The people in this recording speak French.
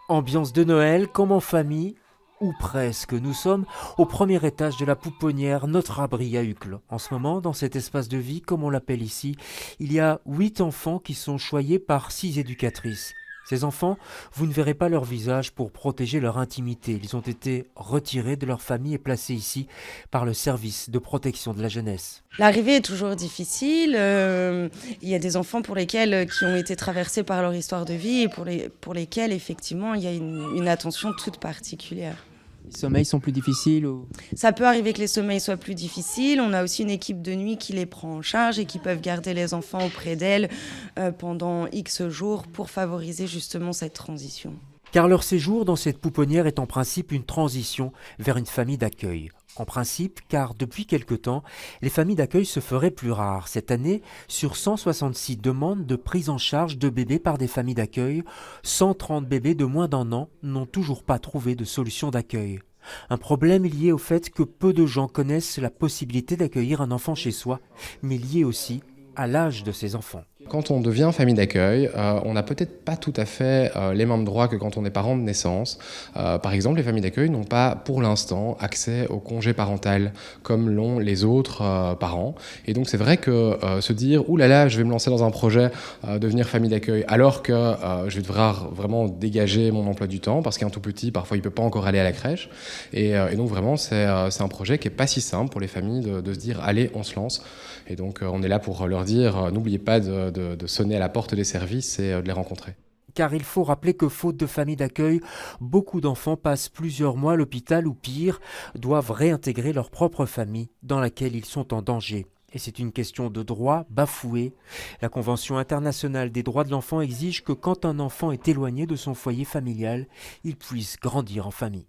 Ambiance de Noël comme en famille, ou presque. Nous sommes au premier étage de la pouponnière Notre Abri à Uccle. En ce moment, dans cet espace de vie, comme on l'appelle ici, il y a 8 enfants qui sont choyés par 6 éducatrices. Ces enfants, vous ne verrez pas leur visage pour protéger leur intimité. Ils ont été retirés de leur famille et placés ici par le service de protection de la jeunesse. L'arrivée est toujours difficile. Il y a des enfants pour lesquels qui ont été traversés par leur histoire de vie et pour lesquels effectivement il y a une attention toute particulière. Les sommeils sont plus difficiles ou... Ça peut arriver que les sommeils soient plus difficiles. On a aussi une équipe de nuit qui les prend en charge et qui peuvent garder les enfants auprès d'elles pendant X jours pour favoriser justement cette transition. Car leur séjour dans cette pouponnière est en principe une transition vers une famille d'accueil. En principe, car depuis quelque temps, les familles d'accueil se feraient plus rares. Cette année, sur 166 demandes de prise en charge de bébés par des familles d'accueil, 130 bébés de moins d'1 an n'ont toujours pas trouvé de solution d'accueil. Un problème lié au fait que peu de gens connaissent la possibilité d'accueillir un enfant chez soi, mais lié aussi à l'âge de ces enfants. Quand on devient famille d'accueil, on n'a peut-être pas tout à fait les mêmes droits que quand on est parent de naissance. Par exemple, les familles d'accueil n'ont pas pour l'instant accès au congé parental comme l'ont les autres parents. Et donc c'est vrai que se dire « Ouh là là, je vais me lancer dans un projet devenir famille d'accueil alors que je vais devoir vraiment dégager mon emploi du temps parce qu'un tout petit, parfois il ne peut pas encore aller à la crèche. » Et donc vraiment c'est un projet qui n'est pas si simple pour les familles de se dire « Allez, on se lance ». Et donc on est là pour leur dire « N'oubliez pas de sonner à la porte des services et de les rencontrer. » Car il faut rappeler que faute de famille d'accueil, beaucoup d'enfants passent plusieurs mois à l'hôpital ou pire, doivent réintégrer leur propre famille dans laquelle ils sont en danger. Et c'est une question de droit bafoué. La Convention internationale des droits de l'enfant exige que quand un enfant est éloigné de son foyer familial, il puisse grandir en famille.